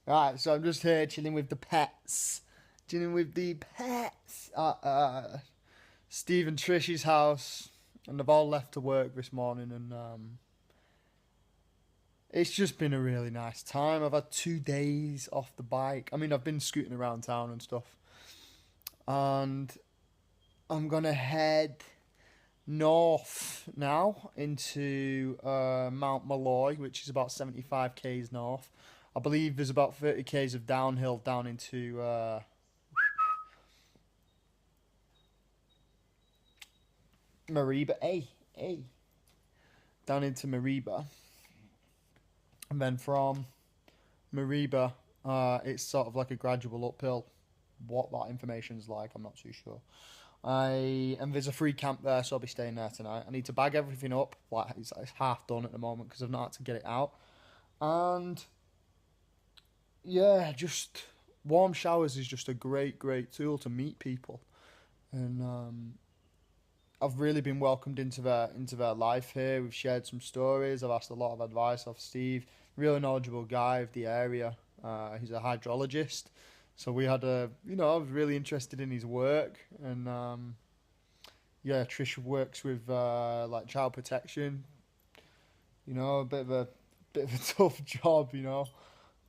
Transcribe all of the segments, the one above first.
Right, so I'm just here chilling with the pets. Chilling with the pets at Steve and Trish's house. And they've all left to work this morning, and it's just been a really nice time. I've had 2 days off the bike. I mean, I've been scooting around town and stuff. And I'm going to head north now into Mount Malloy, which is about 75 k's north. I believe there's about 30 k's of downhill down into Mareeba. Hey. Down into Mareeba. And then from Mareeba, it's sort of like a gradual uphill. What that information's like, I'm not too sure. And there's a free camp there, so I'll be staying there tonight. I need to bag everything up. Like it's half done at the moment because I've not had to get it out. And yeah, just warm showers is just a great tool to meet people. And I've really been welcomed into their life here. We've shared some stories. I've asked a lot of advice off Steve. Really knowledgeable guy of the area. He's a hydrologist. So we had I was really interested in his work, and Trish works with like child protection. A bit of a tough job,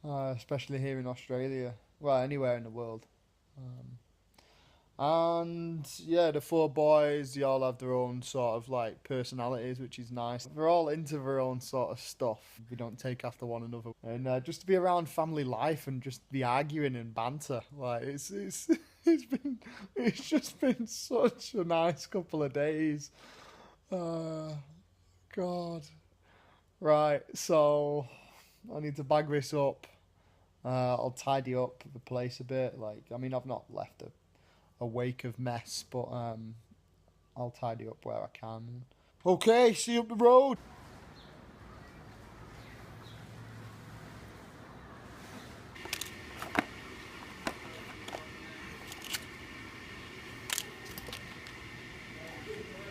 especially here in Australia. Well, anywhere in the world. And yeah, the four boys, they all have their own sort of like personalities, which is nice. They're all into their own sort of stuff. We don't take after one another, and just to be around family life and just the arguing and banter, like it's just been such a nice couple of days. God, right. So I need to bag this up. I'll tidy up the place a bit. Like, I mean, I've not left a wake of mess, but I'll tidy up where I can. Okay, see you up the road.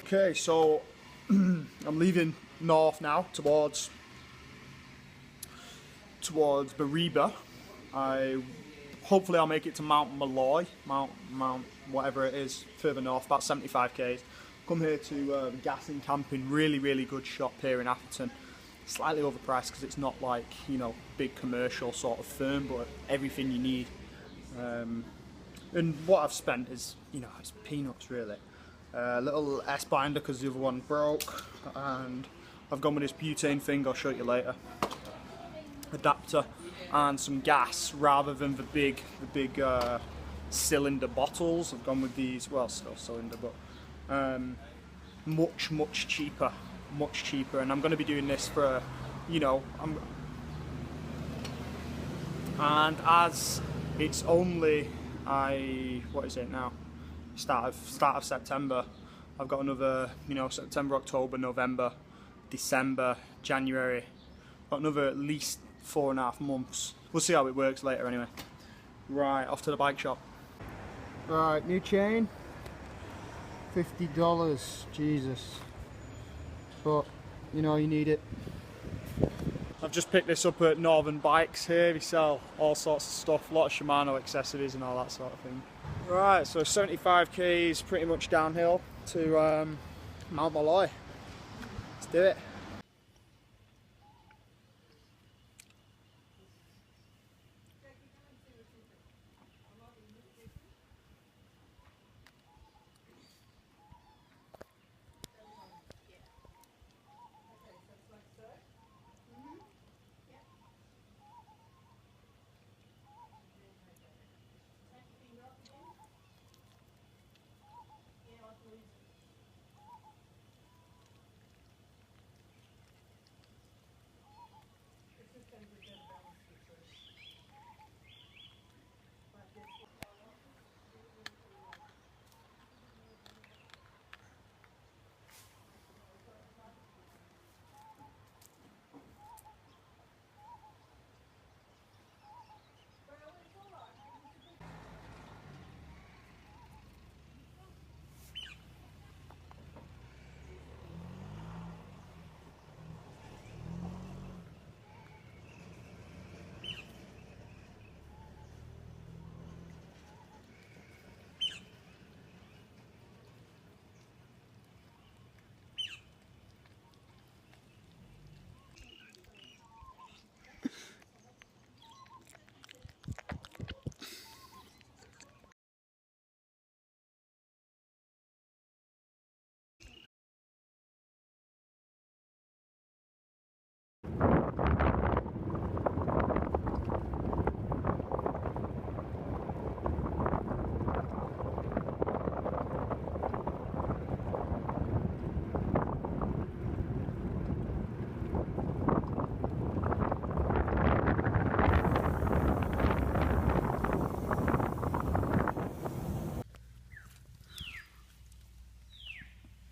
Okay, so I'm leaving north now towards Mareeba. Hopefully I'll make it to Mount Malloy, Mount whatever it is, further north, about 75 k's. Come here to the gas and camping, really good shop here in Atherton. Slightly overpriced because it's not like, big commercial sort of firm, but everything you need. And what I've spent is, it's peanuts really. A little S-binder because the other one broke, and I've gone with this butane thing, I'll show you later. Adapter. And some gas rather than the big cylinder bottles. I've gone with these, well, still cylinder, but much cheaper, and I'm going to be doing this for, and as it's only what is it now? Start of September. I've got another, September, October, November, December, January. Got another at least 4.5 months. We'll see how it works later anyway. Right, off to the bike shop. Right, new chain. $50, Jesus. But, you need it. I've just picked this up at Northern Bikes here. We sell all sorts of stuff, a lot of Shimano accessories and all that sort of thing. Right, so 75 k's pretty much downhill to Mount Malloy. Let's do it.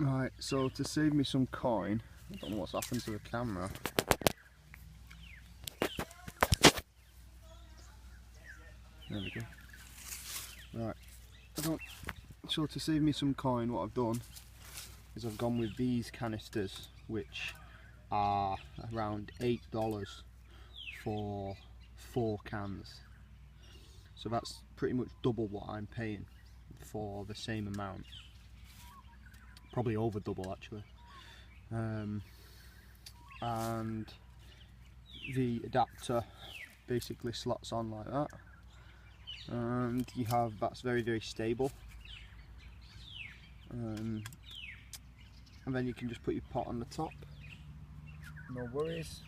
Right, so to save me some coin, I don't know what's happened to the camera. There we go. Right, so to save me some coin, what I've done is I've gone with these canisters, which are around $8 for 4 cans. So that's pretty much double what I'm paying for the same amount. Probably over double actually. And the adapter basically slots on like that, and you have, that's very stable, and then you can just put your pot on the top, no worries.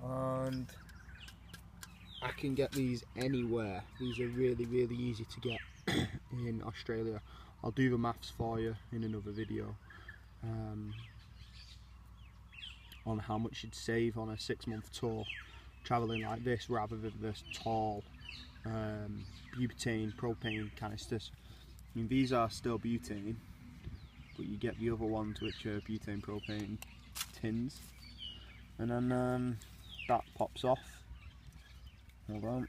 And I can get these anywhere. These are really easy to get in Australia. I'll do the maths for you in another video on how much you'd save on a 6-month tour travelling like this, rather than this tall butane, propane canisters. I mean, these are still butane, but you get the other ones which are butane, propane tins, and then that pops off. Hold on,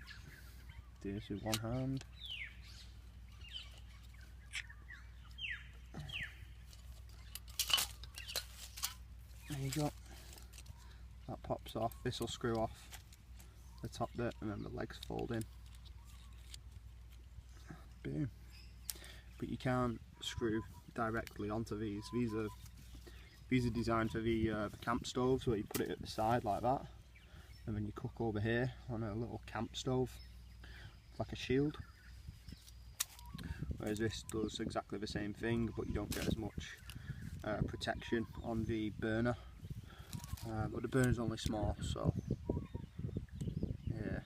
do this with one hand. There you go. That pops off. This will screw off the top bit, and then the legs fold in. Boom. But you can't screw directly onto these. These are designed for the camp stoves, where you put it at the side like that, and then you cook over here on a little camp stove, like a shield. Whereas this does exactly the same thing, but you don't get as much protection on the burner. But the burner's only small, so yeah.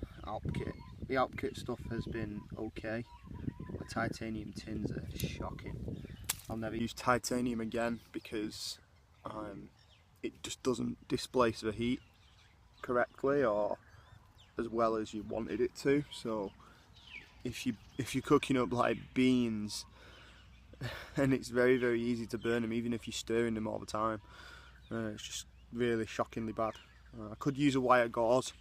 The Alp kit stuff has been okay. The titanium tins are shocking. I'll never use titanium again because it just doesn't displace the heat correctly or as well as you wanted it to. So if you're cooking up like beans, and it's very easy to burn them even if you're stirring them all the time, it's just really shockingly bad. I could use a wire gauze.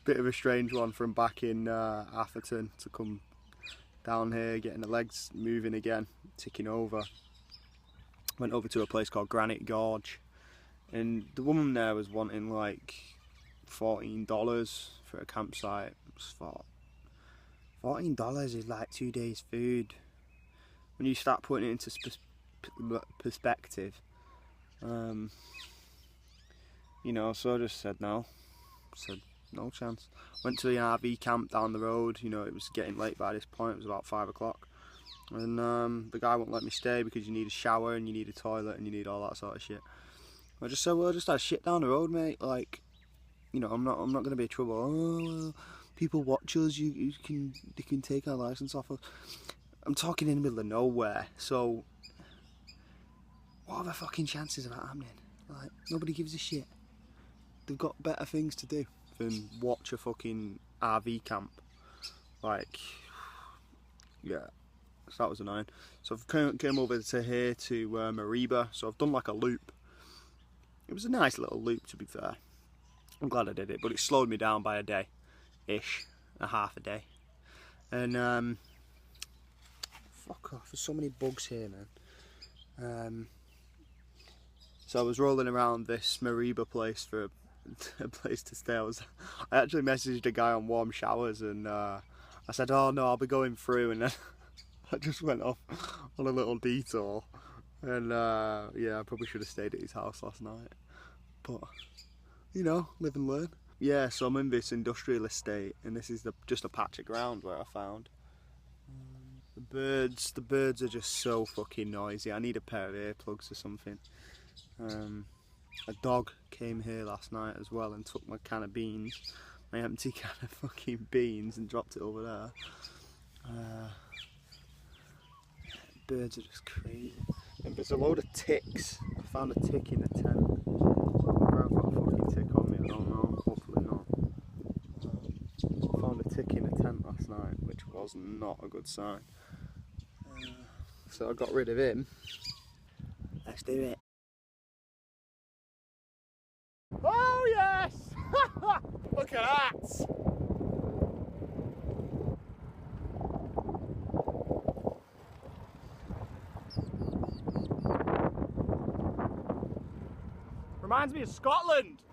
Bit of a strange one from back in Atherton to come down here, getting the legs moving again, ticking over. Went over to a place called Granite Gorge, and the woman there was wanting like $14 for a campsite. I just thought, $14 is like 2 days food. When you start putting it into perspective, you know, so I just said no. Said no chance. Went to the RV camp down the road. You know, it was getting late by this point. It was about 5 o'clock, and the guy wouldn't let me stay because you need a shower and you need a toilet and you need all that sort of shit. I just said, well, just have shit down the road, mate. Like, you know, I'm not going to be in trouble. Oh, well, people watch us. They can take our license off us. I'm talking in the middle of nowhere, so what are the fucking chances of that happening? Like, nobody gives a shit. They've got better things to do than watch a fucking RV camp. Like, yeah, so that was annoying. So I've came over to here to Mareeba, so I've done like a loop. It was a nice little loop, to be fair. I'm glad I did it, but it slowed me down by a day-ish, a half a day. And fuck off, there's so many bugs here, man. So I was rolling around this Mareeba place for a place to stay. I actually messaged a guy on warm showers, and I said, oh no, I'll be going through, and then I just went off on a little detour. And yeah, I probably should have stayed at his house last night, but you know, live and learn. Yeah, so I'm in this industrial estate, and this is just a patch of ground where I found the birds are just so fucking noisy. I need a pair of earplugs or something. A dog came here last night as well and took my can of beans, my empty can of fucking beans, and dropped it over there. Birds are just crazy. And there's a load of ticks. I found a tick in the tent. Whether I've got a fucking tick on me, I don't know. Hopefully not. I found a tick in a tent last night, which was not a good sign. So I got rid of him. Let's do it. Oh yes! Look at that! Reminds me of Scotland.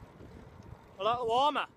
A little warmer.